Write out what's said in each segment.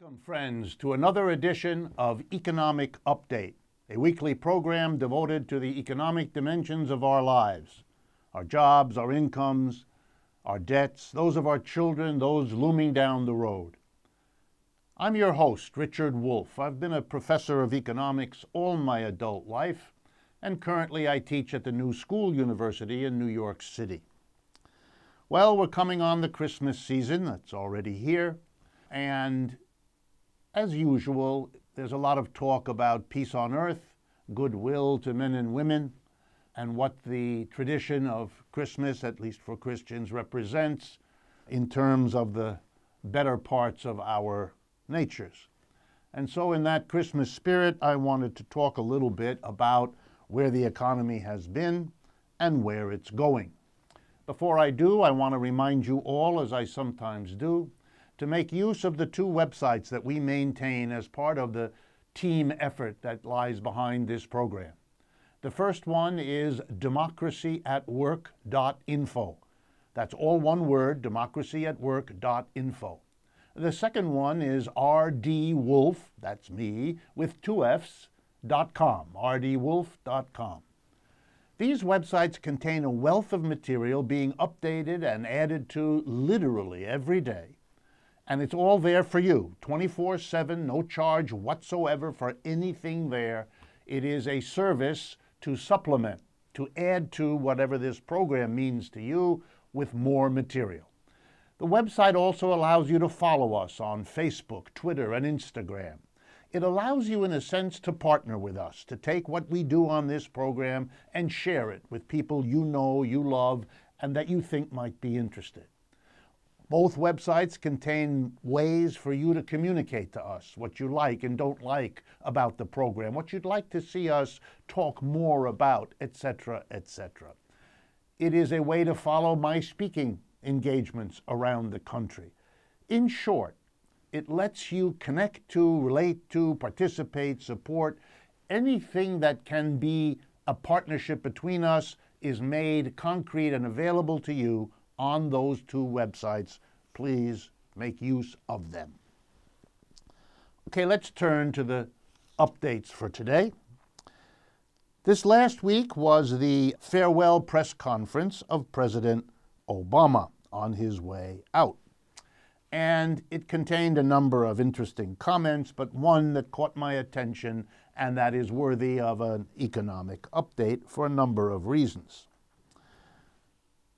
Welcome, friends, to another edition of Economic Update, a weekly program devoted to the economic dimensions of our lives, our jobs, our incomes, our debts, those of our children, those looming down the road. I'm your host, Richard Wolff. I've been a professor of economics all my adult life, and currently I teach at the New School University in New York City. Well, we're coming on the Christmas season. That's already here. And as usual, there's a lot of talk about peace on earth, goodwill to men and women, and what the tradition of Christmas, at least for Christians, represents in terms of the better parts of our natures. And so in that Christmas spirit, I wanted to talk a little bit about where the economy has been and where it's going. Before I do, I want to remind you all, as I sometimes do, to make use of the two websites that we maintain as part of the team effort that lies behind this program. The first one is democracyatwork.info. That's all one word, democracyatwork.info. The second one is rdwolf, that's me, with two F's, .com, rdwolf.com. These websites contain a wealth of material being updated and added to literally every day. And it's all there for you, 24/7, no charge whatsoever for anything there. It is a service to supplement, to add to whatever this program means to you with more material. The website also allows you to follow us on Facebook, Twitter, and Instagram. It allows you, in a sense, to partner with us, to take what we do on this program and share it with people you know, you love, and that you think might be interested. Both websites contain ways for you to communicate to us what you like and don't like about the program, what you'd like to see us talk more about, etc., etc. It is a way to follow my speaking engagements around the country. In short, it lets you connect to, relate to, participate, support. Anything that can be a partnership between us is made concrete and available to you on those two websites. Please make use of them. Okay, let's turn to the updates for today. This last week was the farewell press conference of President Obama on his way out. And it contained a number of interesting comments, but one that caught my attention and that is worthy of an economic update for a number of reasons.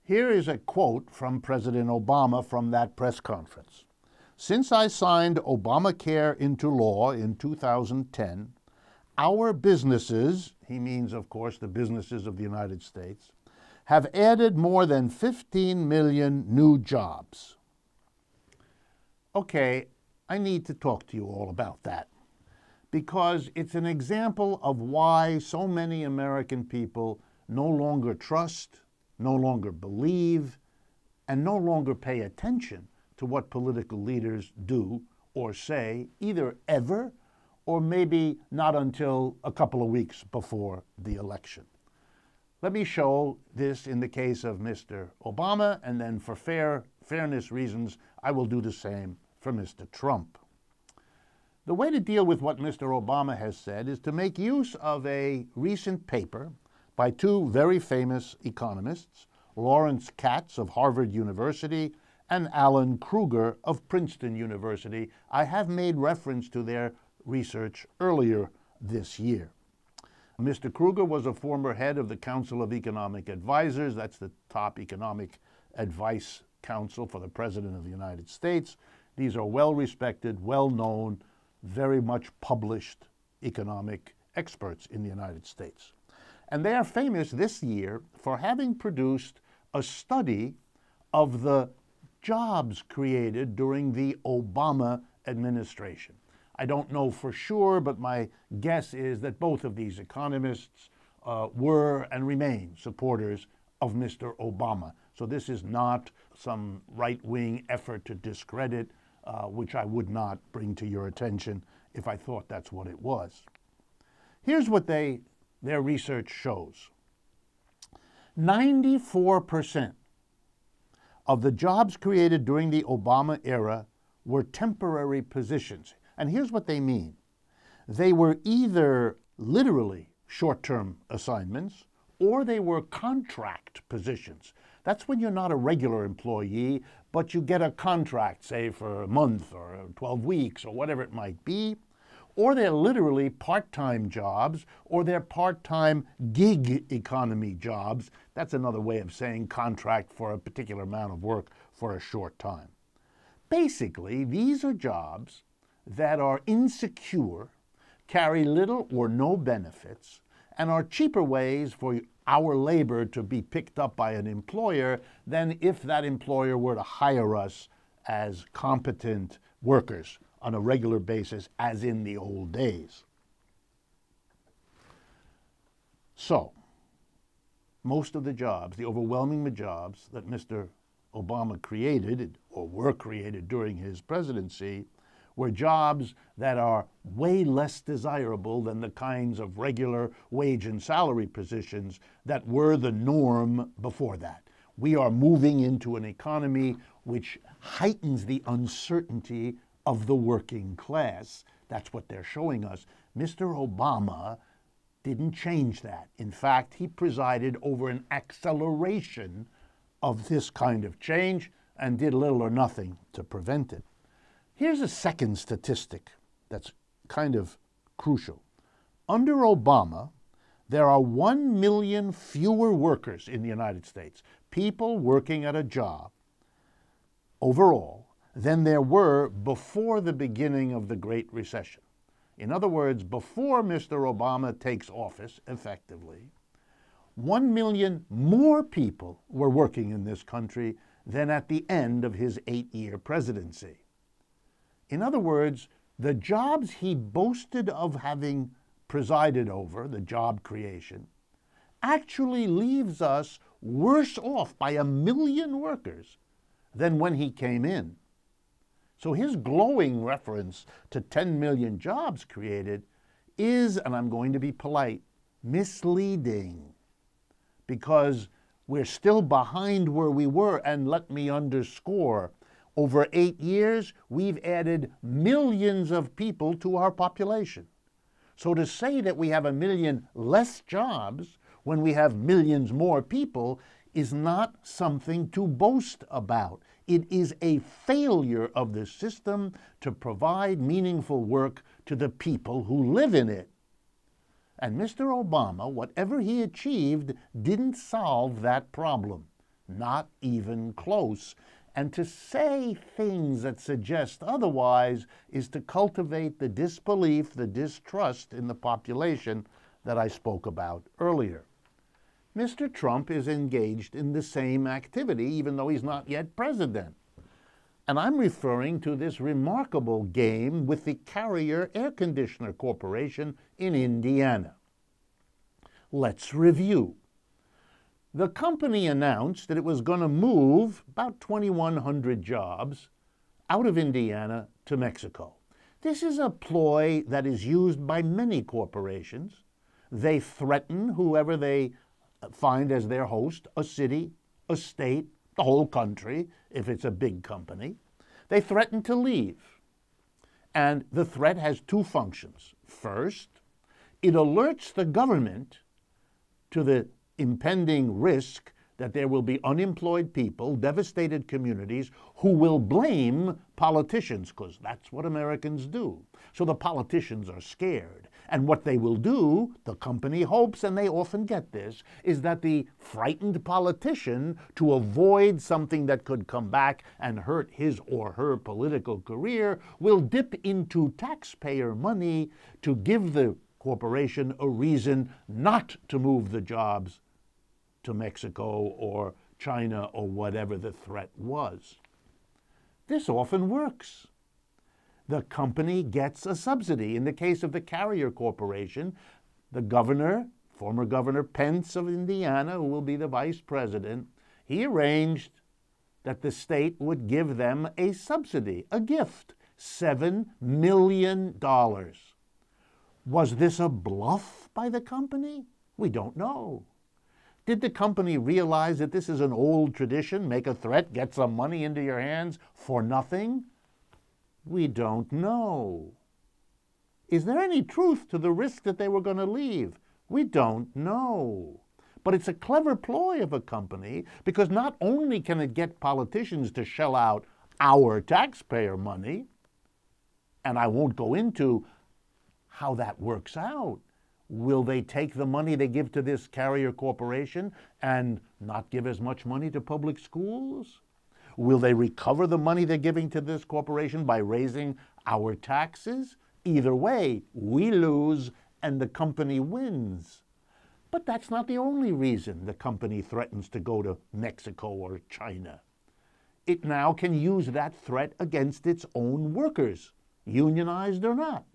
Here is a quote from President Obama from that press conference. "Since I signed Obamacare into law in 2010, our businesses," he means, of course, the businesses of the United States, "have added more than 15 million new jobs." Okay, I need to talk to you all about that because it's an example of why so many American people no longer trust, no longer believe, and no longer pay attention to what political leaders do or say, either ever or maybe not until a couple of weeks before the election. Let me show this in the case of Mr. Obama, and then for fairness reasons, I will do the same for Mr. Trump. The way to deal with what Mr. Obama has said is to make use of a recent paper by two very famous economists, Lawrence Katz of Harvard University and Alan Krueger of Princeton University. I have made reference to their research earlier this year. Mr. Krueger was a former head of the Council of Economic Advisors. That's the top economic advice council for the President of the United States. These are well-respected, well-known, very much published economic experts in the United States. And they are famous this year for having produced a study of the jobs created during the Obama administration. I don't know for sure, but my guess is that both of these economists were and remain supporters of Mr. Obama. So this is not some right-wing effort to discredit, which I would not bring to your attention if I thought that's what it was. Here's what their research shows. 94% of the jobs created during the Obama era were temporary positions. And here's what they mean. They were either literally short-term assignments or they were contract positions. That's when you're not a regular employee, but you get a contract, say, for a month or 12 weeks or whatever it might be. Or they're literally part-time jobs, or they're part-time gig economy jobs. That's another way of saying contract for a particular amount of work for a short time. Basically, these are jobs that are insecure, carry little or no benefits, and are cheaper ways for our labor to be picked up by an employer than if that employer were to hire us as competent workers on a regular basis, as in the old days. So, most of the jobs, the overwhelming jobs that Mr. Obama created, or were created during his presidency, were jobs that are way less desirable than the kinds of regular wage and salary positions that were the norm before that. We are moving into an economy which heightens the uncertainty of the working class. That's what they're showing us. Mr. Obama didn't change that. In fact, he presided over an acceleration of this kind of change and did little or nothing to prevent it. Here's a second statistic that's kind of crucial. Under Obama, there are 1 million fewer workers in the United States, people working at a job overall, than there were before the beginning of the Great Recession. In other words, before Mr. Obama takes office effectively, 1 million more people were working in this country than at the end of his 8-year presidency. In other words, the jobs he boasted of having presided over, the job creation, actually leaves us worse off by 1 million workers than when he came in. So his glowing reference to 10 million jobs created is, and I'm going to be polite, misleading, because we're still behind where we were. And let me underscore, over 8 years, we've added millions of people to our population. So to say that we have 1 million less jobs when we have millions more people is not something to boast about. It is a failure of the system to provide meaningful work to the people who live in it. And Mr. Obama, whatever he achieved, didn't solve that problem, not even close. And to say things that suggest otherwise is to cultivate the disbelief, the distrust in the population that I spoke about earlier. Mr. Trump is engaged in the same activity, even though he's not yet president. And I'm referring to this remarkable game with the Carrier Air Conditioner Corporation in Indiana. Let's review. The company announced that it was going to move about 2,100 jobs out of Indiana to Mexico. This is a ploy that is used by many corporations. They threaten whoever they find as their host, a city, a state, the whole country, if it's a big company. They threaten to leave. And the threat has two functions. First, it alerts the government to the impending risk that there will be unemployed people, devastated communities, who will blame politicians, because that's what Americans do. So the politicians are scared. And what they will do, the company hopes, and they often get this, is that the frightened politician, to avoid something that could come back and hurt his or her political career, will dip into taxpayer money to give the corporation a reason not to move the jobs to Mexico or China or whatever the threat was. This often works. The company gets a subsidy. In the case of the Carrier Corporation, the governor, former Governor Pence of Indiana, who will be the vice president, he arranged that the state would give them a subsidy, a gift, $7 million. Was this a bluff by the company? We don't know. Did the company realize that this is an old tradition, make a threat, get some money into your hands for nothing? We don't know. Is there any truth to the risk that they were going to leave? We don't know. But it's a clever ploy of a company, because not only can it get politicians to shell out our taxpayer money, and I won't go into how that works out. Will they take the money they give to this carrier corporation and not give as much money to public schools? Will they recover the money they're giving to this corporation by raising our taxes? Either way, we lose and the company wins. But that's not the only reason the company threatens to go to Mexico or China. It now can use that threat against its own workers, unionized or not.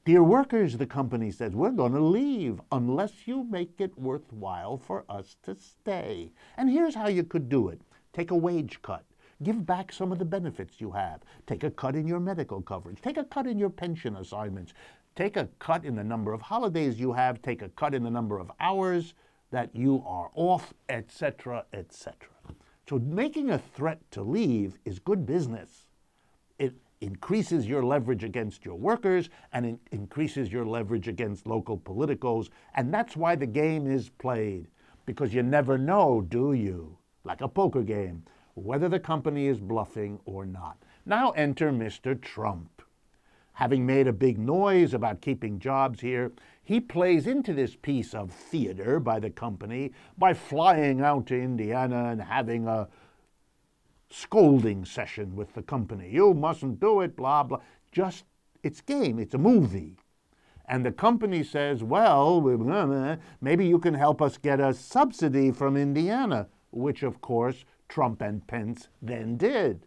Dear workers, the company says, we're going to leave unless you make it worthwhile for us to stay. And here's how you could do it. Take a wage cut. Give back some of the benefits you have. Take a cut in your medical coverage. Take a cut in your pension assignments. Take a cut in the number of holidays you have. Take a cut in the number of hours that you are off, etc., etc. So making a threat to leave is good business. It increases your leverage against your workers, and it increases your leverage against local politicos. And that's why the game is played, because you never know, do you? Like a poker game, whether the company is bluffing or not. Now enter Mr. Trump. Having made a big noise about keeping jobs here, he plays into this piece of theater by the company by flying out to Indiana and having a scolding session with the company. You mustn't do it, blah, blah. Just, it's game, it's a movie. And the company says, well, maybe you can help us get a subsidy from Indiana, which, of course, Trump and Pence then did.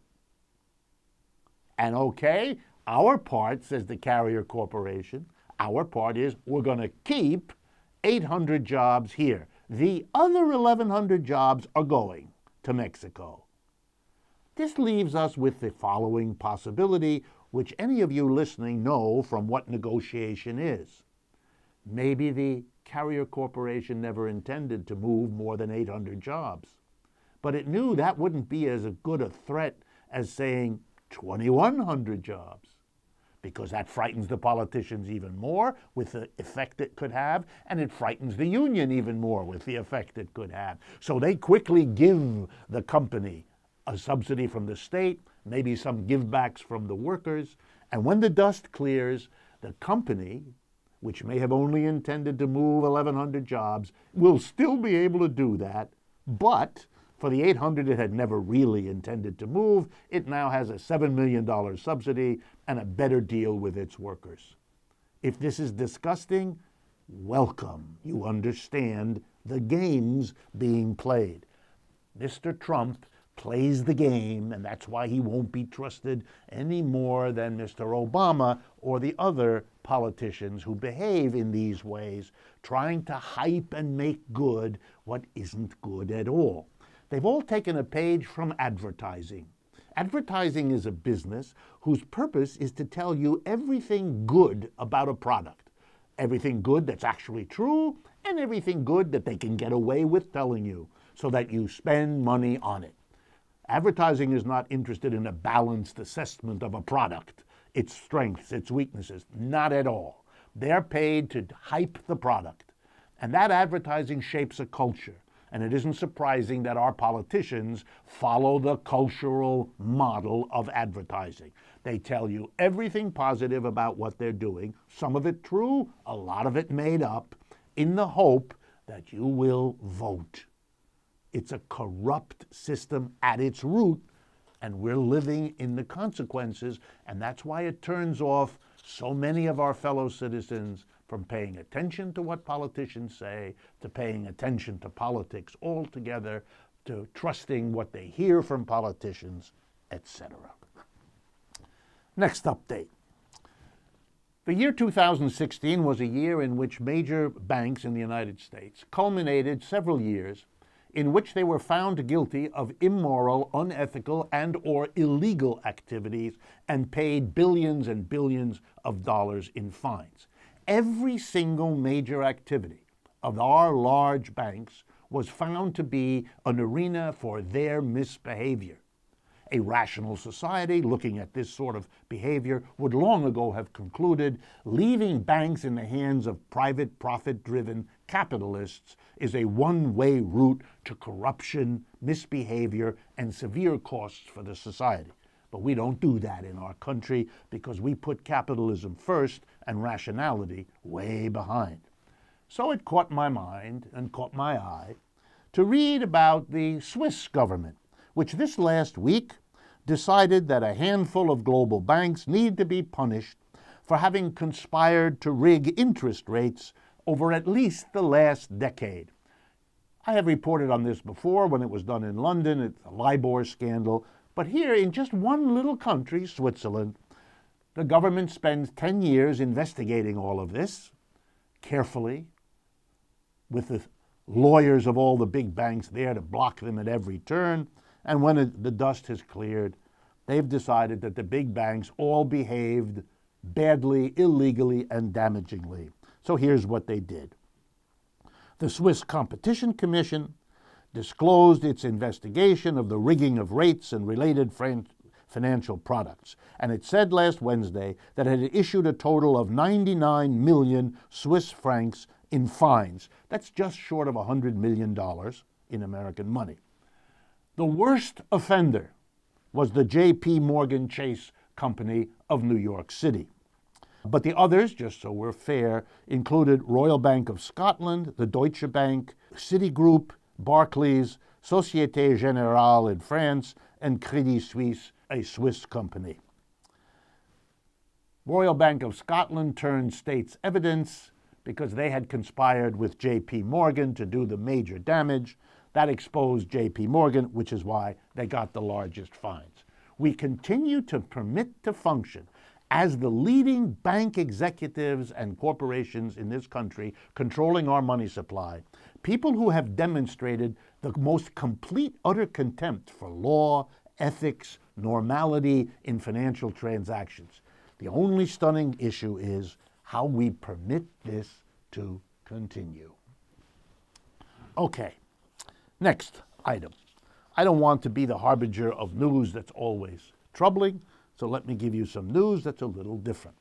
And okay, our part, says the carrier corporation, our part is we're going to keep 800 jobs here. The other 1,100 jobs are going to Mexico. This leaves us with the following possibility, which any of you listening know from what negotiation is. Maybe the carrier corporation never intended to move more than 800 jobs, but it knew that wouldn't be as good a threat as saying 2,100 jobs, because that frightens the politicians even more with the effect it could have, and it frightens the union even more with the effect it could have. So they quickly give the company a subsidy from the state, maybe some givebacks from the workers, and when the dust clears, the company, which may have only intended to move 1,100 jobs, will still be able to do that, but for the 800 it had never really intended to move, it now has a $7 million subsidy and a better deal with its workers. If this is disgusting, welcome. You understand the games being played. Mr. Trump plays the game, and that's why he won't be trusted any more than Mr. Obama or the other politicians who behave in these ways, trying to hype and make good what isn't good at all. They've all taken a page from advertising. Advertising is a business whose purpose is to tell you everything good about a product. Everything good that's actually true, and everything good that they can get away with telling you, so that you spend money on it. Advertising is not interested in a balanced assessment of a product, its strengths, its weaknesses. Not at all. They're paid to hype the product. And that advertising shapes a culture. And it isn't surprising that our politicians follow the cultural model of advertising. They tell you everything positive about what they're doing, some of it true, a lot of it made up, in the hope that you will vote. It's a corrupt system at its root, and we're living in the consequences, and that's why it turns off so many of our fellow citizens from paying attention to what politicians say, to paying attention to politics altogether, to trusting what they hear from politicians, etc. Next update. The year 2016 was a year in which major banks in the United States culminated several years in which they were found guilty of immoral, unethical, and/or illegal activities and paid billions and billions of dollars in fines. Every single major activity of our large banks was found to be an arena for their misbehavior. A rational society looking at this sort of behavior would long ago have concluded leaving banks in the hands of private profit-driven capitalists is a one-way route to corruption, misbehavior, and severe costs for the society. But we don't do that in our country because we put capitalism first and rationality way behind. So it caught my mind and caught my eye to read about the Swiss government, which this last week decided that a handful of global banks need to be punished for having conspired to rig interest rates over at least the last decade. I have reported on this before when it was done in London, it's a LIBOR scandal, but here in just one little country, Switzerland, the government spends 10 years investigating all of this carefully with the lawyers of all the big banks there to block them at every turn. And when the dust has cleared, they've decided that the big banks all behaved badly, illegally, and damagingly. So here's what they did. The Swiss Competition Commission disclosed its investigation of the rigging of rates and related financial products. And it said last Wednesday that it had issued a total of 99 million Swiss francs in fines. That's just short of $100 million in American money. The worst offender was the J.P. Morgan Chase Company of New York City. But the others, just so we're fair, included Royal Bank of Scotland, the Deutsche Bank, Citigroup, Barclays, Société Générale in France, and Credit Suisse, a Swiss company. Royal Bank of Scotland turned state's evidence because they had conspired with J.P. Morgan to do the major damage. That exposed J.P. Morgan, which is why they got the largest fines. We continue to permit to function as the leading bank executives and corporations in this country controlling our money supply, people who have demonstrated the most complete, utter contempt for law, ethics, normality in financial transactions. The only stunning issue is how we permit this to continue. Okay. Next item. I don't want to be the harbinger of news that's always troubling, so let me give you some news that's a little different.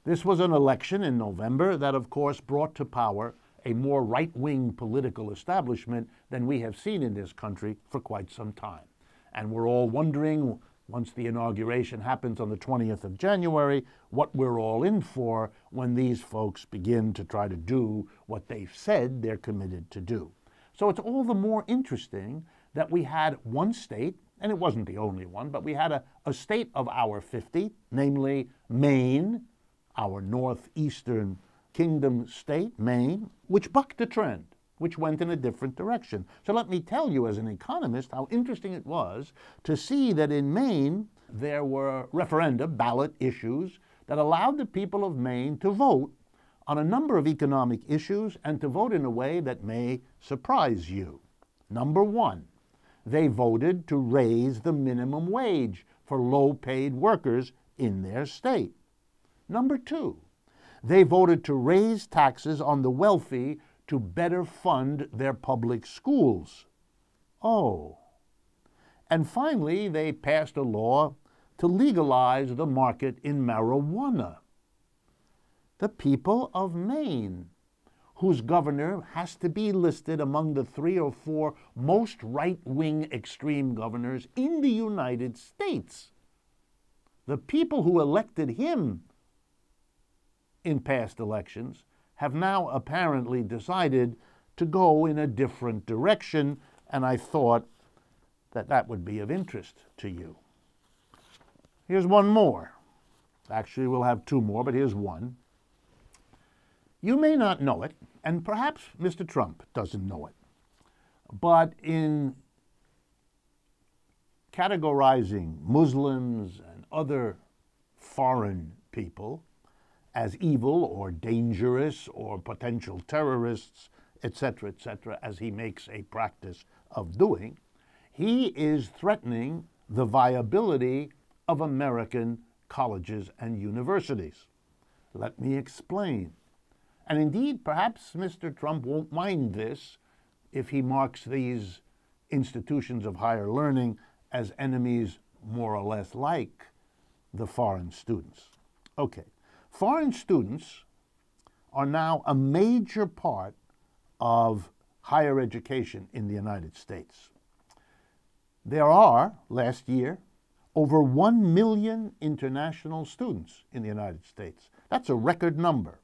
This was an election in November that, of course, brought to power a more right-wing political establishment than we have seen in this country for quite some time. And we're all wondering, once the inauguration happens on the 20th of January, what we're all in for when these folks begin to try to do what they've said they're committed to do. So it's all the more interesting that we had one state, and it wasn't the only one, but we had a state of our 50, namely Maine, our northeastern kingdom state, Maine, which bucked the trend, which went in a different direction. So let me tell you as an economist how interesting it was to see that in Maine there were referenda, ballot issues, that allowed the people of Maine to vote on a number of economic issues and to vote in a way that may surprise you. Number one, they voted to raise the minimum wage for low-paid workers in their state. Number two, they voted to raise taxes on the wealthy to better fund their public schools. Oh. And finally, they passed a law to legalize the market in marijuana. The people of Maine, whose governor has to be listed among the 3 or 4 most right-wing extreme governors in the United States. The people who elected him in past elections have now apparently decided to go in a different direction, and I thought that that would be of interest to you. Here's one more. Actually, we'll have 2 more, but here's one. You may not know it, and perhaps Mr. Trump doesn't know it, but in categorizing Muslims and other foreign people as evil or dangerous or potential terrorists, etc., as he makes a practice of doing, he is threatening the viability of American colleges and universities. Let me explain. And indeed, perhaps Mr. Trump won't mind this if he marks these institutions of higher learning as enemies more or less like the foreign students. Okay, foreign students are now a major part of higher education in the United States. There are, last year, over 1 million international students in the United States. That's a record number.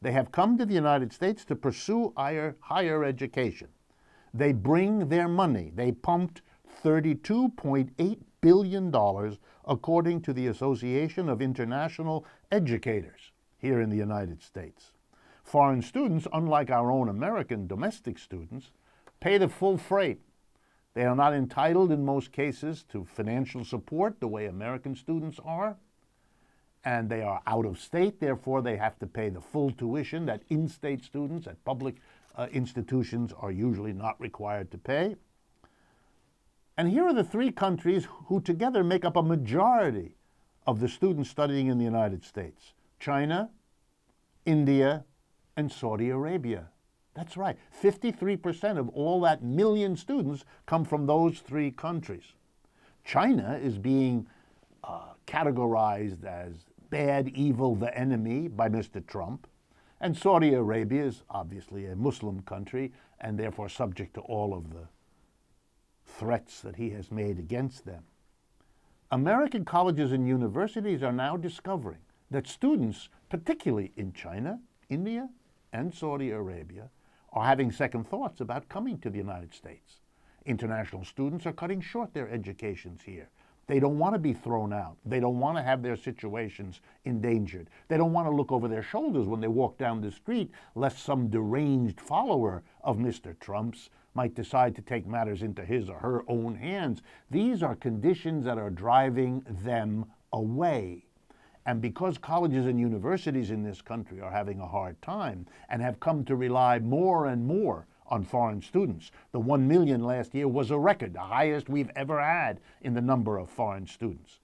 They have come to the United States to pursue higher education. They bring their money. They pumped $32.8 billion, according to the Association of International Educators here in the United States. Foreign students, unlike our own American domestic students, pay the full freight. They are not entitled in most cases to financial support the way American students are, and they are out of state, therefore they have to pay the full tuition that in-state students at public institutions are usually not required to pay. And here are the three countries who together make up a majority of the students studying in the United States: China, India, and Saudi Arabia. That's right, 53% of all that million students come from those three countries. China is being categorized as bad, evil, the enemy by Mr. Trump. And Saudi Arabia is obviously a Muslim country and therefore subject to all of the threats that he has made against them. American colleges and universities are now discovering that students, particularly in China, India, and Saudi Arabia, are having second thoughts about coming to the United States. International students are cutting short their educations here. They don't want to be thrown out. They don't want to have their situations endangered. They don't want to look over their shoulders when they walk down the street, lest some deranged follower of Mr. Trump's might decide to take matters into his or her own hands. These are conditions that are driving them away. And because colleges and universities in this country are having a hard time and have come to rely more and more on foreign students, the 1 million last year was a record, the highest we've ever had in the number of foreign students.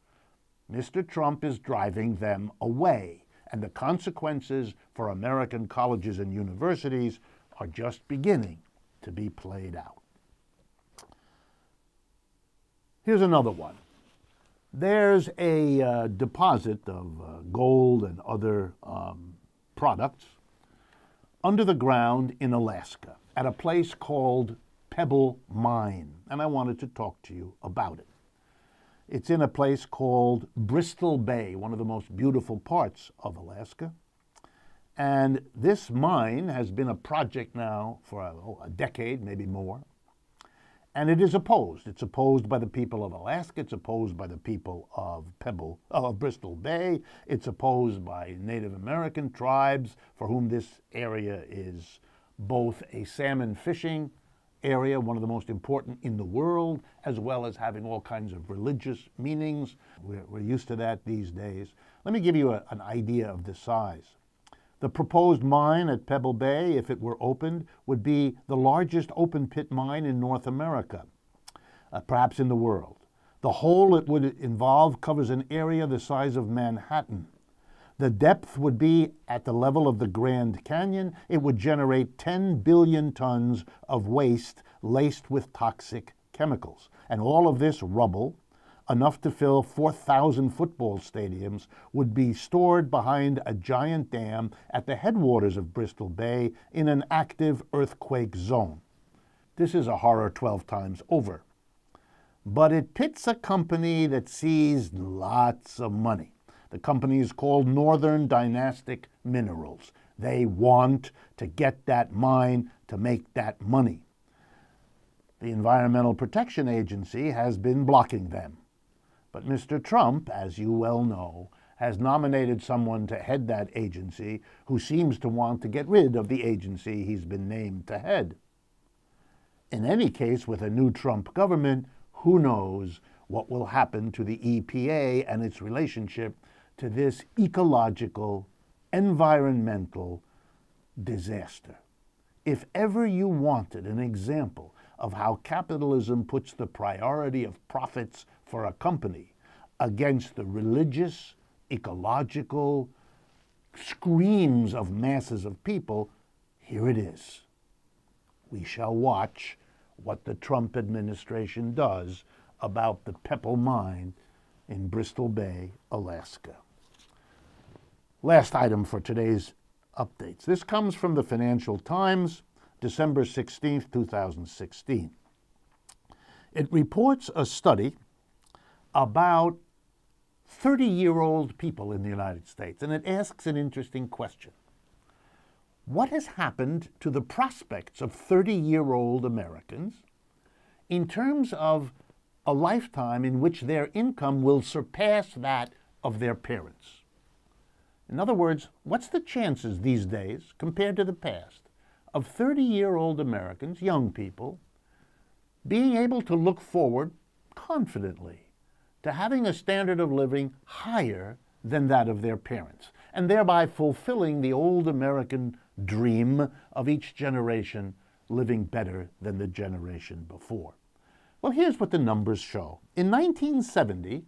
Mr. Trump is driving them away, and the consequences for American colleges and universities are just beginning to be played out. Here's another one. There's a deposit of gold and other products under the ground in Alaska at a place called Pebble Mine, and I wanted to talk to you about it. It's in a place called Bristol Bay, one of the most beautiful parts of Alaska. And this mine has been a project now for a decade, maybe more. And it is opposed. It's opposed by the people of Alaska. It's opposed by the people of Bristol Bay. It's opposed by Native American tribes for whom this area is both a salmon fishing area, one of the most important in the world, as well as having all kinds of religious meanings. We're used to that these days. Let me give you an idea of the size. The proposed mine at Pebble Bay, if it were opened, would be the largest open-pit mine in North America, perhaps in the world. The hole it would involve covers an area the size of Manhattan. The depth would be at the level of the Grand Canyon. It would generate 10 billion tons of waste laced with toxic chemicals. And all of this rubble, enough to fill 4,000 football stadiums, would be stored behind a giant dam at the headwaters of Bristol Bay in an active earthquake zone. This is a horror 12 times over. But it pits a company that sees lots of money. The company is called Northern Dynastic Minerals. They want to get that mine to make that money. The Environmental Protection Agency has been blocking them. But Mr. Trump, as you well know, has nominated someone to head that agency who seems to want to get rid of the agency he's been named to head. In any case, with a new Trump government, who knows what will happen to the EPA and its relationship to this ecological, environmental disaster. If ever you wanted an example of how capitalism puts the priority of profits for a company against the religious, ecological screams of masses of people, here it is. We shall watch what the Trump administration does about the Pebble Mine in Bristol Bay, Alaska. Last item for today's updates. This comes from the Financial Times, December 16th, 2016. It reports a study about 30-year-old people in the United States, and it asks an interesting question. What has happened to the prospects of 30-year-old Americans in terms of a lifetime in which their income will surpass that of their parents? In other words, what's the chances these days, compared to the past, of 30-year-old Americans, young people, being able to look forward confidently to having a standard of living higher than that of their parents, and thereby fulfilling the old American dream of each generation living better than the generation before? Well, here's what the numbers show. In 1970,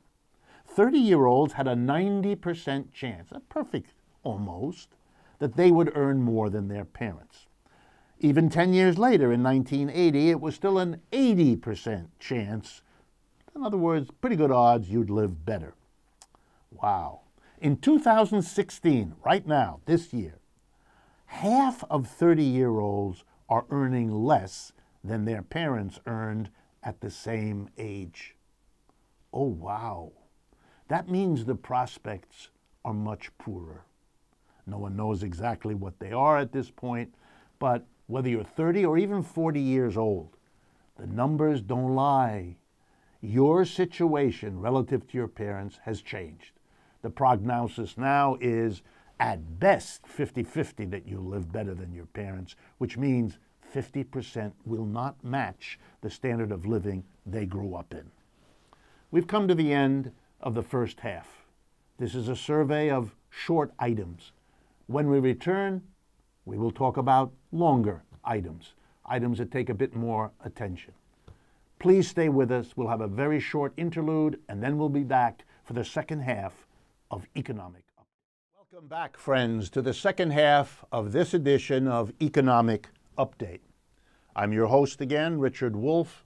30-year-olds had a 90% chance, a perfect almost, that they would earn more than their parents. Even 10 years later, in 1980, it was still an 80% chance. In other words, pretty good odds you'd live better. Wow. In 2016, right now, this year, half of 30-year-olds are earning less than their parents earned at the same age. Oh, wow. That means the prospects are much poorer. No one knows exactly what they are at this point, but whether you're 30 or even 40 years old, the numbers don't lie. Your situation relative to your parents has changed. The prognosis now is, at best, 50-50 that you'll live better than your parents, which means 50% will not match the standard of living they grew up in. We've come to the end of the first half. This is a survey of short items. When we return, we will talk about longer items, items that take a bit more attention. Please stay with us. We'll have a very short interlude, and then we'll be back for the second half of Economic Update. Welcome back, friends, to the second half of this edition of Economic Update. I'm your host again, Richard Wolff,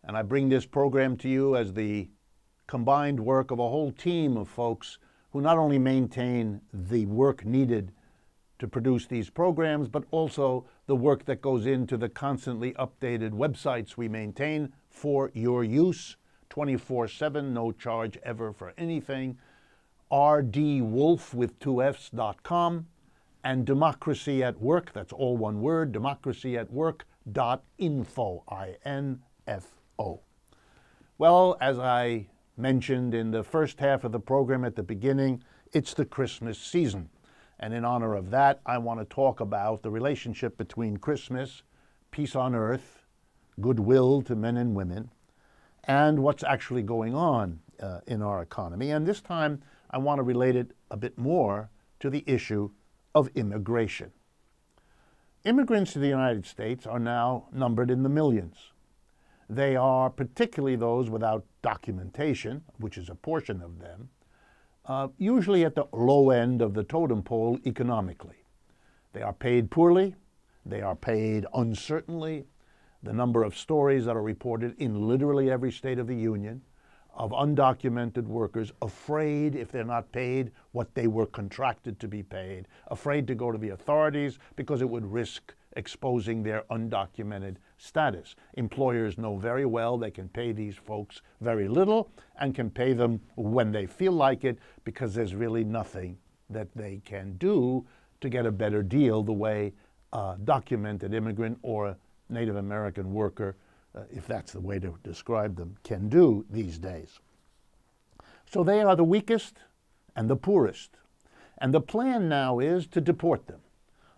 and I bring this program to you as the combined work of a whole team of folks who not only maintain the work needed to produce these programs, but also the work that goes into the constantly updated websites we maintain for your use, 24/7, no charge ever for anything, rdwolf with 2fs.com, and Democracy at Work, that's all one word, democracyatwork.info, I-N-F-O. Well, as I mentioned in the first half of the program at the beginning, it's the Christmas season. And in honor of that, I want to talk about the relationship between Christmas, peace on earth, goodwill to men and women, and what's actually going on in our economy. And this time, I want to relate it a bit more to the issue of immigration. Immigrants to the United States are now numbered in the millions. They are particularly those without documentation, which is a portion of them, usually at the low end of the totem pole economically. They are paid poorly. They are paid uncertainly. The number of stories that are reported in literally every state of the union of undocumented workers afraid, if they're not paid what they were contracted to be paid, afraid to go to the authorities because it would risk exposing their undocumented status. Employers know very well they can pay these folks very little and can pay them when they feel like it because there's really nothing that they can do to get a better deal the way a documented immigrant or a Native American worker, if that's the way to describe them, can do these days. So they are the weakest and the poorest. And the plan now is to deport them.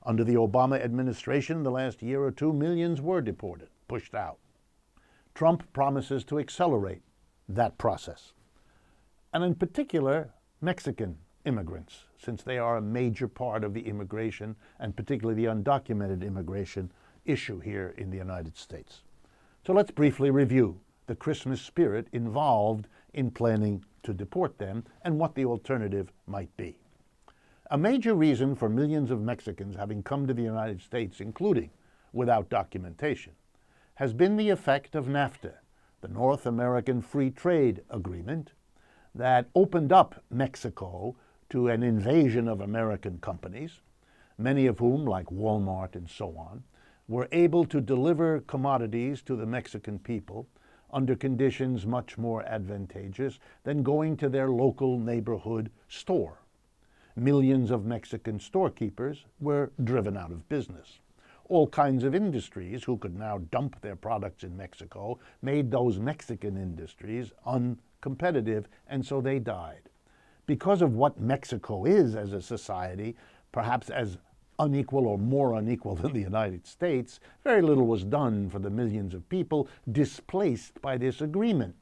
Under the Obama administration, the last year or two, millions were deported, pushed out. Trump promises to accelerate that process. And in particular, Mexican immigrants, since they are a major part of the immigration and particularly the undocumented immigration issue here in the United States. So let's briefly review the Christmas spirit involved in planning to deport them and what the alternative might be. A major reason for millions of Mexicans having come to the United States, including without documentation, has been the effect of NAFTA, the North American Free Trade Agreement, that opened up Mexico to an invasion of American companies, many of whom, like Walmart and so on, were able to deliver commodities to the Mexican people under conditions much more advantageous than going to their local neighborhood store. Millions of Mexican storekeepers were driven out of business. All kinds of industries who could now dump their products in Mexico made those Mexican industries uncompetitive, and so they died. Because of what Mexico is as a society, perhaps as unequal or more unequal than the United States, very little was done for the millions of people displaced by this agreement.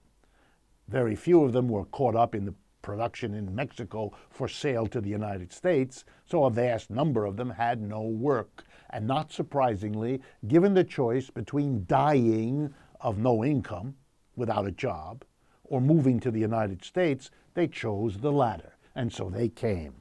Very few of them were caught up in the production in Mexico for sale to the United States, so a vast number of them had no work. And not surprisingly, given the choice between dying of no income without a job or moving to the United States, they chose the latter, and so they came.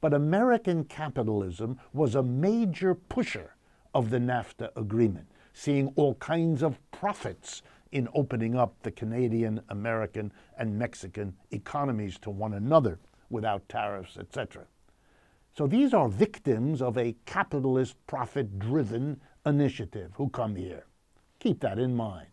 But American capitalism was a major pusher of the NAFTA agreement, seeing all kinds of profits in opening up the Canadian, American, and Mexican economies to one another without tariffs, etc. So these are victims of a capitalist, profit-driven initiative who come here. Keep that in mind.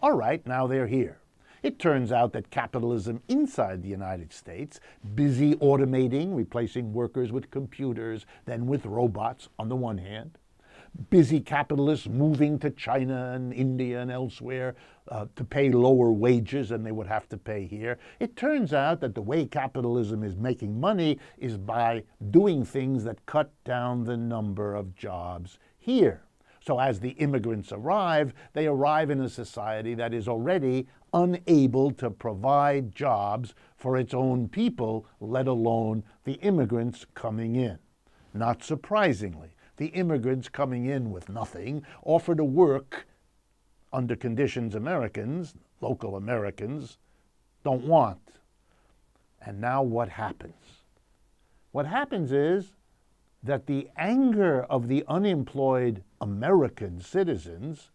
All right, now they're here. It turns out that capitalism inside the United States, busy automating, replacing workers with computers, then with robots on the one hand, busy capitalists moving to China and India and elsewhere to pay lower wages than they would have to pay here. It turns out that the way capitalism is making money is by doing things that cut down the number of jobs here. So as the immigrants arrive, they arrive in a society that is already unable to provide jobs for its own people, let alone the immigrants coming in. Not surprisingly, the immigrants coming in with nothing offer to work under conditions Americans, local Americans, don't want. And now what happens? What happens is that the anger of the unemployed American citizens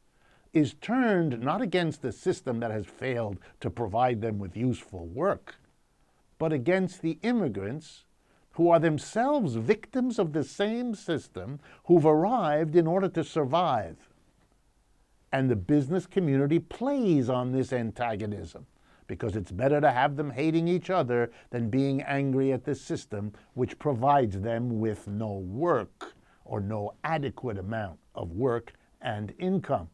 is turned not against the system that has failed to provide them with useful work, but against the immigrants who are themselves victims of the same system, who've arrived in order to survive. And the business community plays on this antagonism, because it's better to have them hating each other than being angry at the system which provides them with no work or no adequate amount of work and income.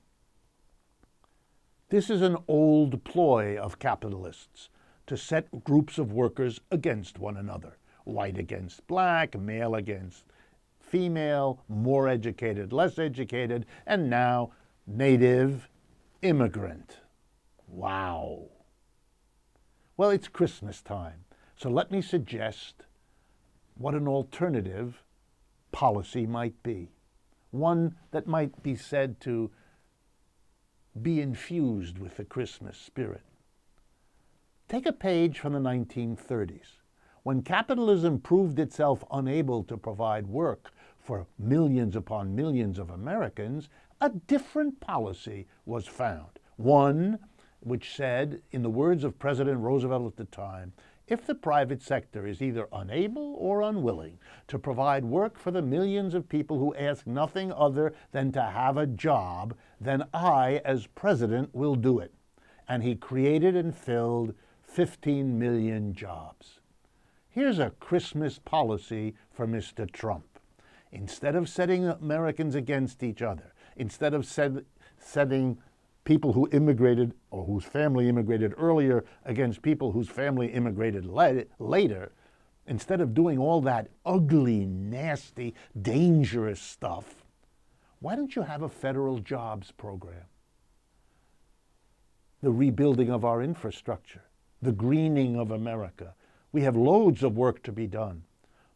This is an old ploy of capitalists to set groups of workers against one another. White against black, male against female, more educated, less educated, and now native, immigrant. Wow. Well, it's Christmas time, so let me suggest what an alternative policy might be. One that might be said to be infused with the Christmas spirit. Take a page from the 1930s. When capitalism proved itself unable to provide work for millions upon millions of Americans, a different policy was found. One which said, in the words of President Roosevelt at the time, if the private sector is either unable or unwilling to provide work for the millions of people who ask nothing other than to have a job, then I, as president, will do it. And he created and filled 15 million jobs. Here's a Christmas policy for Mr. Trump. Instead of setting Americans against each other, instead of setting people who immigrated or whose family immigrated earlier against people whose family immigrated later, instead of doing all that ugly, nasty, dangerous stuff, why don't you have a federal jobs program? The rebuilding of our infrastructure, the greening of America. We have loads of work to be done.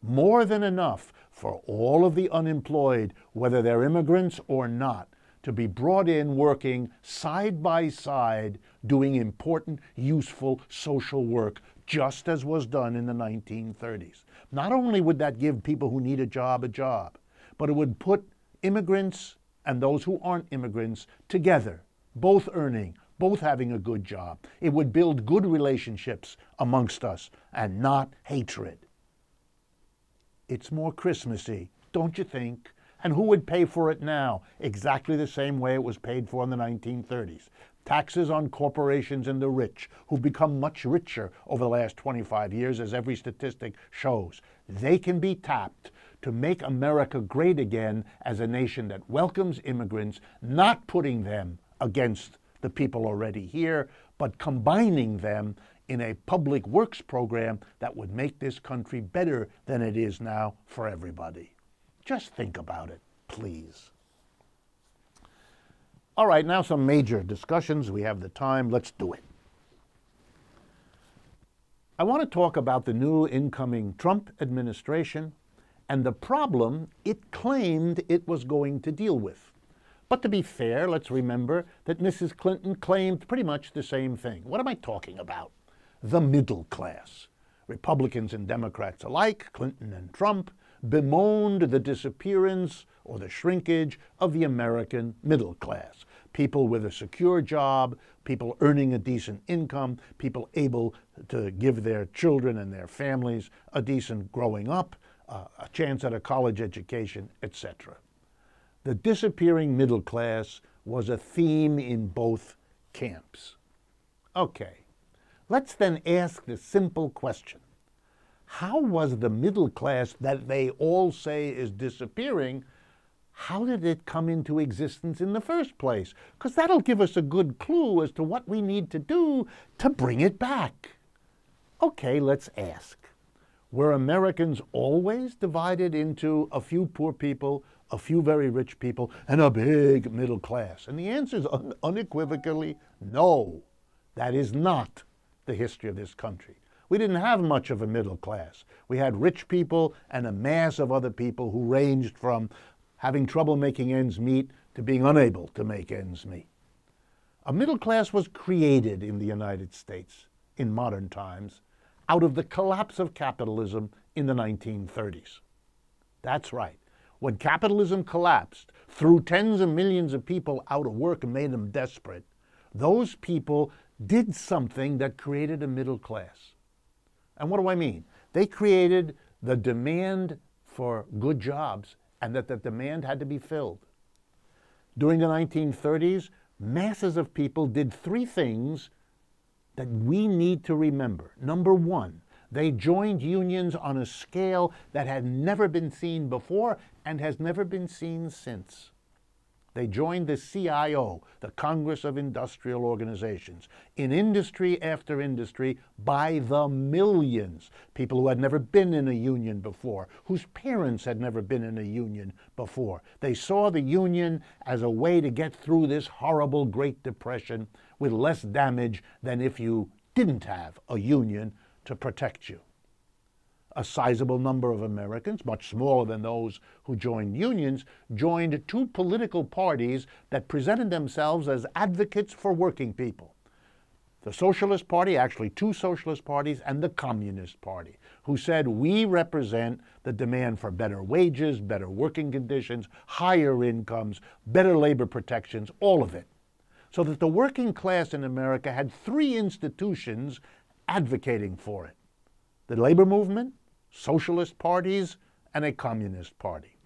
More than enough for all of the unemployed, whether they're immigrants or not, to be brought in working side by side, doing important, useful social work, just as was done in the 1930s. Not only would that give people who need a job, but it would put immigrants and those who aren't immigrants together, both earning, both having a good job. It would build good relationships amongst us and not hatred. It's more Christmassy, don't you think? And who would pay for it now? Exactly the same way it was paid for in the 1930s. Taxes on corporations and the rich, who've become much richer over the last 25 years, as every statistic shows. They can be tapped to make America great again as a nation that welcomes immigrants, not putting them against the people already here, but combining them in a public works program that would make this country better than it is now for everybody. Just think about it, please. All right, now some major discussions. We have the time. Let's do it. I want to talk about the new incoming Trump administration and the problem it claimed it was going to deal with. But to be fair, let's remember that Mrs. Clinton claimed pretty much the same thing. What am I talking about? The middle class. Republicans and Democrats alike, Clinton and Trump, bemoaned the disappearance or the shrinkage of the American middle class. People with a secure job, people earning a decent income, people able to give their children and their families a decent growing up, a chance at a college education, etc. The disappearing middle class was a theme in both camps. Okay, let's then ask the simple question. How was the middle class that they all say is disappearing, how did it come into existence in the first place? Because that'll give us a good clue as to what we need to do to bring it back. Okay, let's ask. Were Americans always divided into a few poor people, a few very rich people, and a big middle class? And the answer is unequivocally no. That is not the history of this country. We didn't have much of a middle class. We had rich people and a mass of other people who ranged from having trouble making ends meet to being unable to make ends meet. A middle class was created in the United States in modern times out of the collapse of capitalism in the 1930s. That's right. When capitalism collapsed, threw tens of millions of people out of work and made them desperate, those people did something that created a middle class. And what do I mean? They created the demand for good jobs, and that the demand had to be filled. During the 1930s, masses of people did three things that we need to remember. Number one, they joined unions on a scale that had never been seen before and has never been seen since. They joined the CIO, the Congress of Industrial Organizations, in industry after industry by the millions. People who had never been in a union before, whose parents had never been in a union before. They saw the union as a way to get through this horrible Great Depression with less damage than if you didn't have a union to protect you. A sizable number of Americans, much smaller than those who joined unions, joined two political parties that presented themselves as advocates for working people. The Socialist Party, actually two socialist parties, and the Communist Party, who said, we represent the demand for better wages, better working conditions, higher incomes, better labor protections, all of it. So that the working class in America had three institutions advocating for it: the labor movement, socialist parties, and a communist party.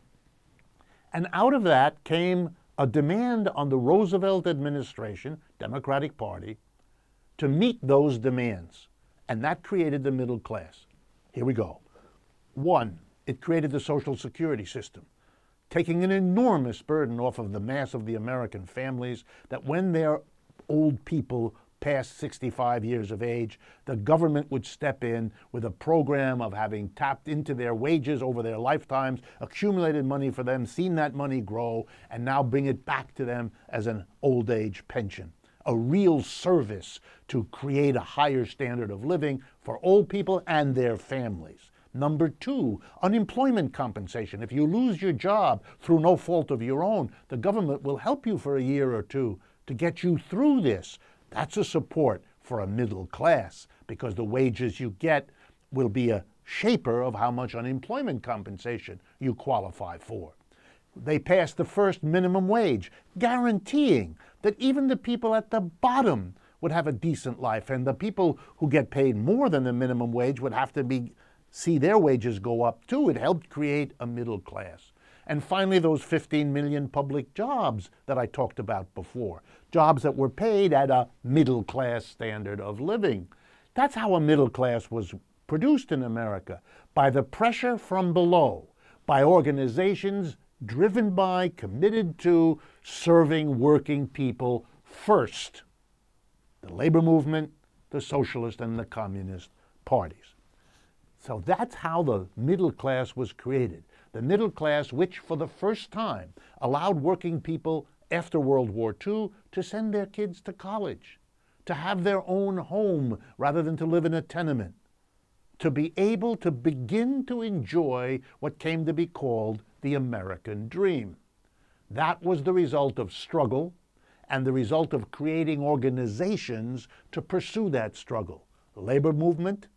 And out of that came a demand on the Roosevelt administration, Democratic Party, to meet those demands. And that created the middle class. Here we go. One, it created the Social Security system, taking an enormous burden off of the mass of the American families that when their old people past 65 years of age, the government would step in with a program of having tapped into their wages over their lifetimes, accumulated money for them, seen that money grow, and now bring it back to them as an old age pension. A real service to create a higher standard of living for old people and their families. Number two, unemployment compensation. If you lose your job through no fault of your own, the government will help you for a year or two to get you through this. That's a support for a middle class, because the wages you get will be a shaper of how much unemployment compensation you qualify for. They passed the first minimum wage, guaranteeing that even the people at the bottom would have a decent life, and the people who get paid more than the minimum wage would have to see their wages go up too. It helped create a middle class. And finally, those 15 million public jobs that I talked about before, jobs that were paid at a middle class standard of living. That's how a middle class was produced in America, by the pressure from below, by organizations driven by, committed to serving working people first. The labor movement, the socialist and the communist parties. So that's how the middle class was created. The middle class, which for the first time allowed working people after World War II to send their kids to college, to have their own home rather than to live in a tenement, to be able to begin to enjoy what came to be called the American dream. That was the result of struggle and the result of creating organizations to pursue that struggle. The labor movement,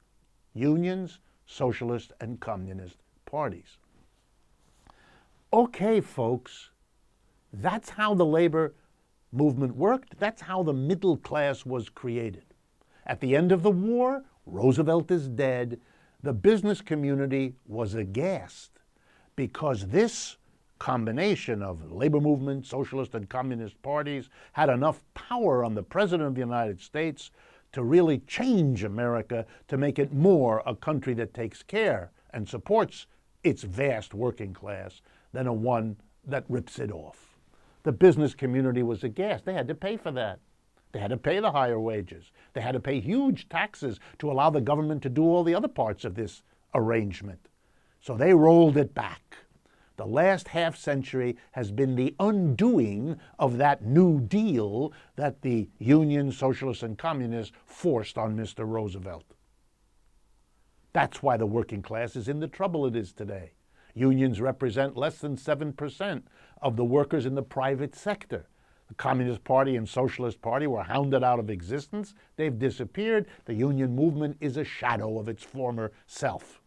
unions, socialist and communist parties. Okay, folks, that's how the labor movement worked. That's how the middle class was created. At the end of the war, Roosevelt is dead. The business community was aghast because this combination of labor movement, socialist and communist parties had enough power on the President of the United States to really change America, to make it more a country that takes care and supports its vast working class than a one that rips it off. The business community was aghast. They had to pay for that. They had to pay the higher wages. They had to pay huge taxes to allow the government to do all the other parts of this arrangement. So they rolled it back. The last half century has been the undoing of that New Deal that the unions, socialists, and communists forced on Mr. Roosevelt. That's why the working class is in the trouble it is today. Unions represent less than 7% of the workers in the private sector. The Communist Party and Socialist Party were hounded out of existence. They've disappeared. The union movement is a shadow of its former self.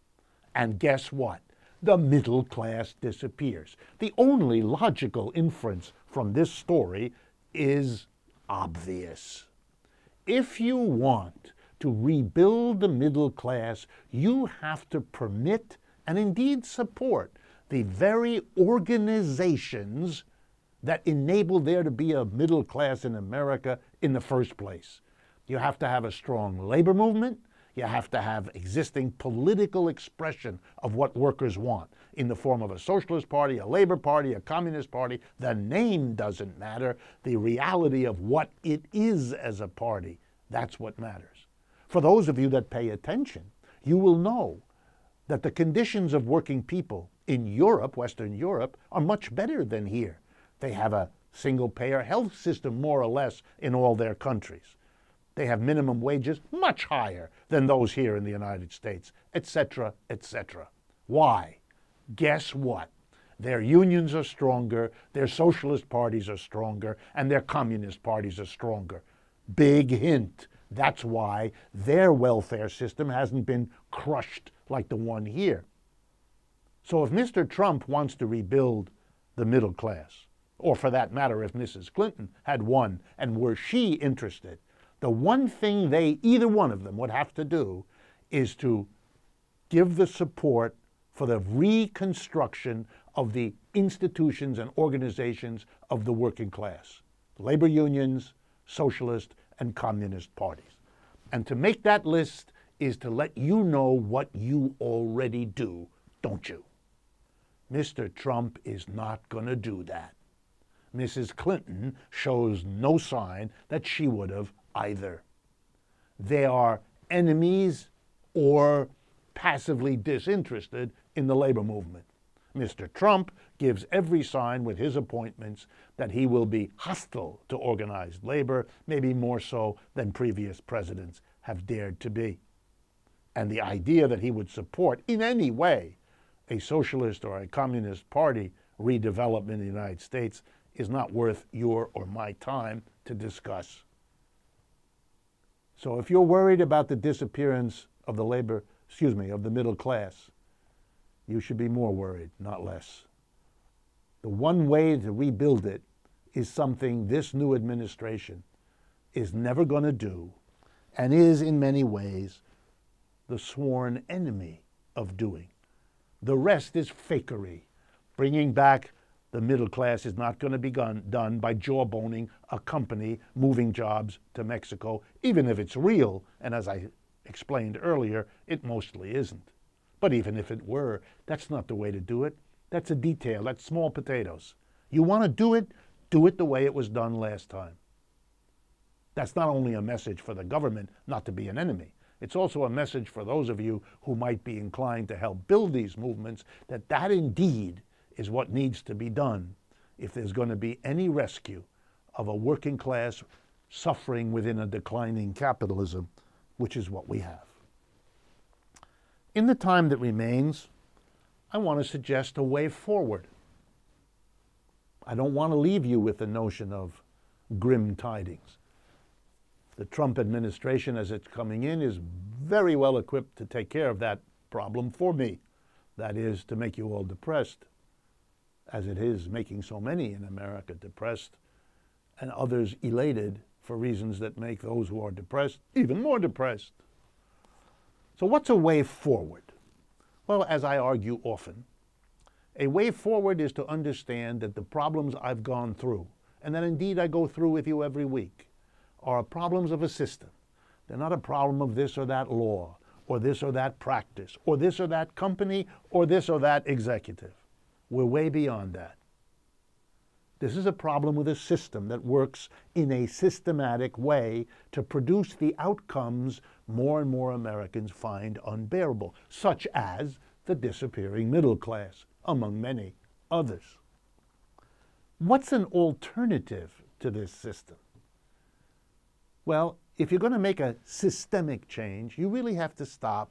And guess what? The middle class disappears. The only logical inference from this story is obvious. If you want to rebuild the middle class, you have to permit and indeed support the very organizations that enabled there to be a middle class in America in the first place. You have to have a strong labor movement. You have to have existing political expression of what workers want in the form of a socialist party, a labor party, a communist party. The name doesn't matter. The reality of what it is as a party, that's what matters. For those of you that pay attention, you will know that the conditions of working people in Europe, Western Europe, are much better than here. They have a single-payer health system, more or less, in all their countries. They have minimum wages much higher than those here in the United States, etc., etc. Why? Guess what? Their unions are stronger, their socialist parties are stronger, and their communist parties are stronger. Big hint. That's why their welfare system hasn't been crushed like the one here. So if Mr. Trump wants to rebuild the middle class, or for that matter, if Mrs. Clinton had won and were she interested, the one thing either one of them would have to do is to give the support for the reconstruction of the institutions and organizations of the working class, labor unions, socialist and communist parties. And to make that list is to let you know what you already do, don't you? Mr. Trump is not going to do that. Mrs. Clinton shows no sign that she would have either. They are enemies or passively disinterested in the labor movement. Mr. Trump gives every sign with his appointments that he will be hostile to organized labor, maybe more so than previous presidents have dared to be. And the idea that he would support in any way a socialist or a communist party redevelopment in the United States is not worth your or my time to discuss. So if you're worried about the disappearance of the of the middle class, you should be more worried, not less. The The one way to rebuild it is something this new administration is never going to do, and is in many ways the sworn enemy of doing. The rest is fakery. Bringing back the middle class is not going to be done by jawboning a company moving jobs to Mexico, even if it's real, and as I explained earlier, it mostly isn't. But even if it were, that's not the way to do it. That's a detail. That's small potatoes. You want to do it the way it was done last time. That's not only a message for the government not to be an enemy, it's also a message for those of you who might be inclined to help build these movements that that indeed is what needs to be done if there's going to be any rescue of a working class suffering within a declining capitalism, which is what we have. In the time that remains, I want to suggest a way forward. I don't want to leave you with the notion of grim tidings. The Trump administration, as it's coming in, is very well equipped to take care of that problem for me. That is, to make you all depressed, as it is making so many in America depressed, and others elated for reasons that make those who are depressed even more depressed. So what's a way forward? Well, as I argue often, a way forward is to understand that the problems I've gone through, and that indeed I go through with you every week, are problems of a system. They're not a problem of this or that law, or this or that practice, or this or that company, or this or that executive. We're way beyond that. This is a problem with a system that works in a systematic way to produce the outcomes more and more Americans find unbearable, such as the disappearing middle class, among many others. What's an alternative to this system? Well, if you're going to make a systemic change, you really have to start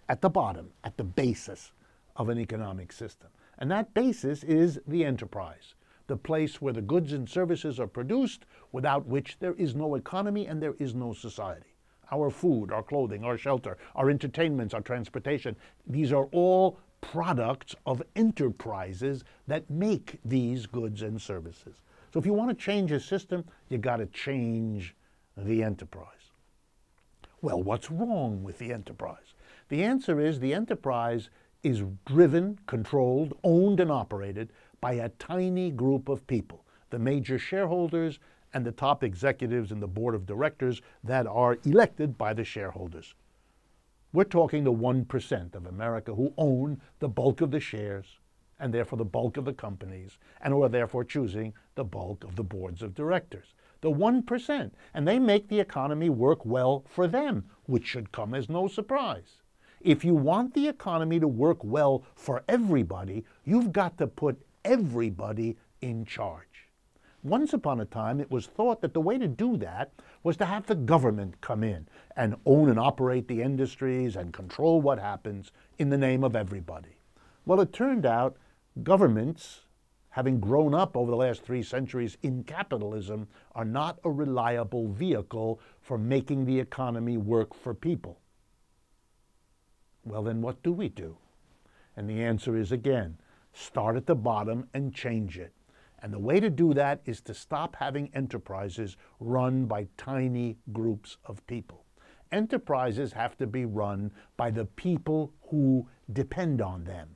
at the bottom, at the basis of an economic system. And that basis is the enterprise, the place where the goods and services are produced, without which there is no economy and there is no society. Our food, our clothing, our shelter, our entertainments, our transportation, these are all products of enterprises that make these goods and services. So if you want to change a system, you got to change the enterprise. Well, what's wrong with the enterprise? The answer is the enterprise is driven, controlled, owned, and operated by a tiny group of people, the major shareholders and the top executives in the board of directors that are elected by the shareholders. We're talking the 1% of America who own the bulk of the shares and therefore the bulk of the companies and who are therefore choosing the bulk of the boards of directors. The 1%, and they make the economy work well for them, which should come as no surprise. If you want the economy to work well for everybody, you've got to put everybody in charge. Once upon a time, it was thought that the way to do that was to have the government come in and own and operate the industries and control what happens in the name of everybody. Well, it turned out governments, having grown up over the last 3 centuries in capitalism, are not a reliable vehicle for making the economy work for people. Well, then what do we do? And the answer is, again, start at the bottom and change it. And the way to do that is to stop having enterprises run by tiny groups of people. Enterprises have to be run by the people who depend on them,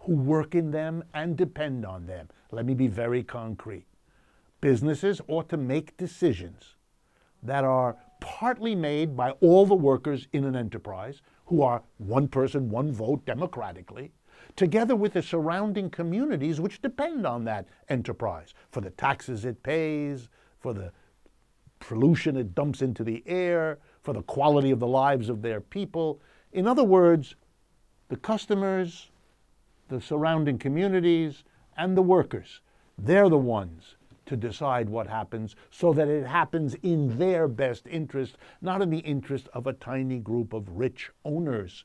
who work in them and depend on them. Let me be very concrete. Businesses ought to make decisions that are partly made by all the workers in an enterprise, who are one person, one vote democratically, together with the surrounding communities which depend on that enterprise for the taxes it pays, for the pollution it dumps into the air, for the quality of the lives of their people. In other words, the customers, the surrounding communities, and the workers, they're the ones to decide what happens so that it happens in their best interest, not in the interest of a tiny group of rich owners.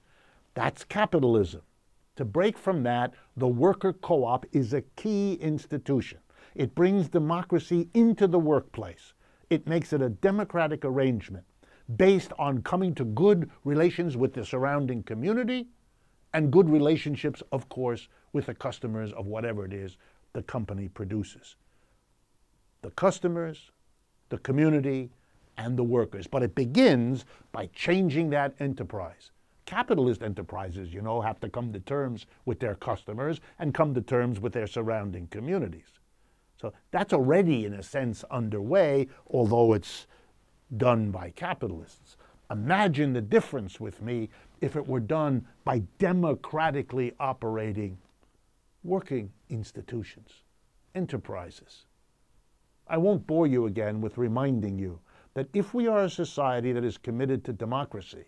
That's capitalism. To break from that, the worker co-op is a key institution. It brings democracy into the workplace. It makes it a democratic arrangement based on coming to good relations with the surrounding community and good relationships, of course, with the customers of whatever it is the company produces. The customers, the community, and the workers. But it begins by changing that enterprise. Capitalist enterprises, you know, have to come to terms with their customers and come to terms with their surrounding communities. So that's already, in a sense, underway, although it's done by capitalists. Imagine the difference with me if it were done by democratically operating working institutions, enterprises. I won't bore you again with reminding you that if we are a society that is committed to democracy,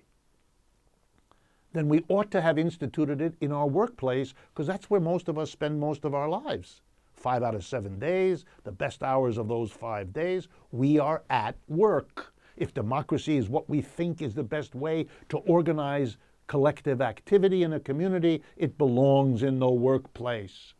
then we ought to have instituted it in our workplace, because that's where most of us spend most of our lives. 5 out of 7 days, the best hours of those 5 days, we are at work. If democracy is what we think is the best way to organize collective activity in a community, it belongs in the workplace.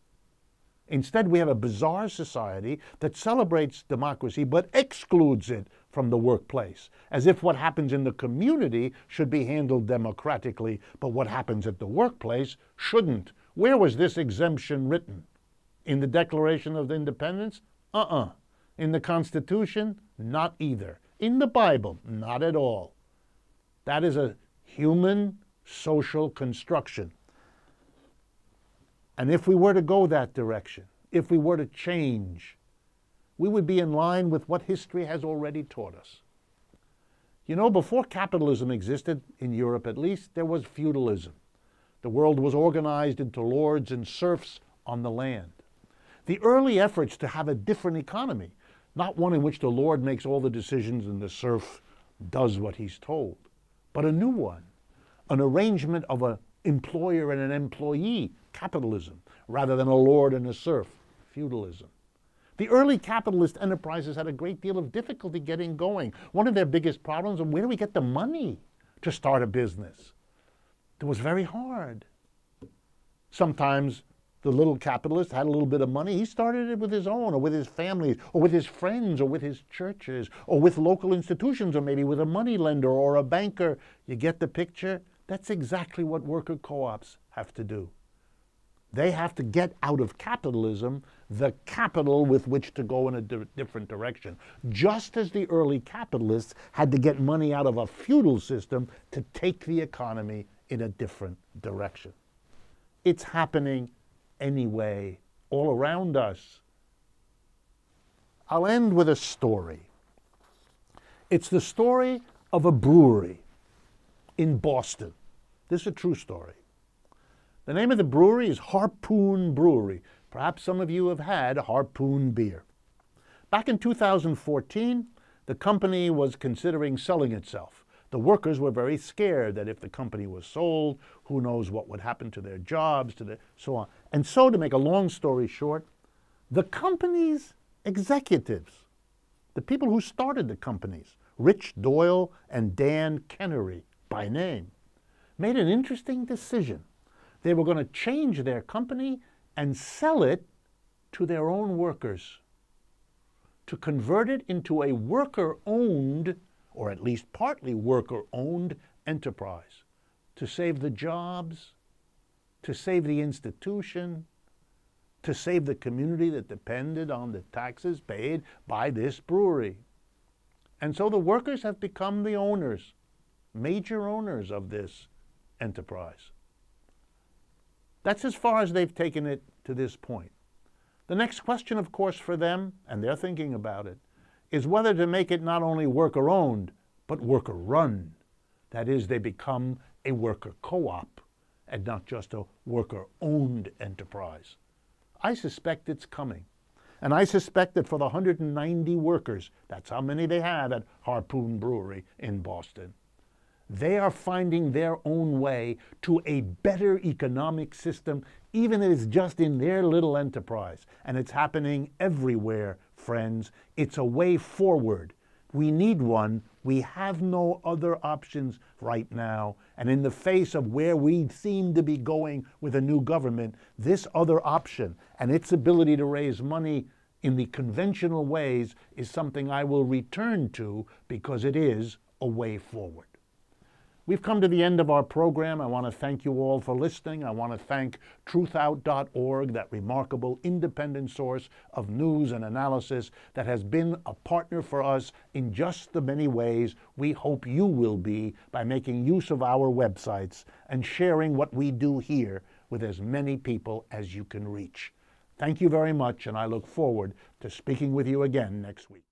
Instead, we have a bizarre society that celebrates democracy but excludes it from the workplace, as if what happens in the community should be handled democratically, but what happens at the workplace shouldn't. Where was this exemption written? In the Declaration of Independence? In the Constitution? Not either. In the Bible? Not at all. That is a human social construction. And if we were to go that direction, if we were to change, we would be in line with what history has already taught us. You know, before capitalism existed, in Europe at least, there was feudalism. The world was organized into lords and serfs on the land. The early efforts to have a different economy, not one in which the lord makes all the decisions and the serf does what he's told, but a new one, an arrangement of an employer and an employee, capitalism, rather than a lord and a serf, feudalism. The early capitalist enterprises had a great deal of difficulty getting going. One of their biggest problems was, where do we get the money to start a business? It was very hard. Sometimes the little capitalist had a little bit of money. He started it with his own, or with his family, or with his friends, or with his churches, or with local institutions, or maybe with a money lender or a banker. You get the picture? That's exactly what worker co-ops have to do. They have to get out of capitalism the capital with which to go in a different direction, just as the early capitalists had to get money out of a feudal system to take the economy in a different direction. It's happening anyway, all around us. I'll end with a story. It's the story of a brewery in Boston. This is a true story. The name of the brewery is Harpoon Brewery. Perhaps some of you have had Harpoon beer. Back in 2014, the company was considering selling itself. The workers were very scared that if the company was sold, who knows what would happen to their jobs, so on. And so, to make a long story short, the company's executives, the people who started the companies, Rich Doyle and Dan Kennery by name, made an interesting decision. They were going to change their company and sell it to their own workers, to convert it into a worker-owned, or at least partly worker-owned enterprise, to save the jobs, to save the institution, to save the community that depended on the taxes paid by this brewery. And so the workers have become the owners, major owners of this enterprise. That's as far as they've taken it to this point. The next question, of course, for them, and they're thinking about it, is whether to make it not only worker-owned, but worker-run. That is, they become a worker co-op and not just a worker-owned enterprise. I suspect it's coming. And I suspect that for the 190 workers, that's how many they have at Harpoon Brewery in Boston, they are finding their own way to a better economic system, even if it's just in their little enterprise. And it's happening everywhere, friends. It's a way forward. We need one. We have no other options right now. And in the face of where we seem to be going with a new government, this other option and its ability to raise money in the conventional ways is something I will return to, because it is a way forward. We've come to the end of our program. I want to thank you all for listening. I want to thank truthout.org, that remarkable independent source of news and analysis that has been a partner for us in just the many ways we hope you will be by making use of our websites and sharing what we do here with as many people as you can reach. Thank you very much, and I look forward to speaking with you again next week.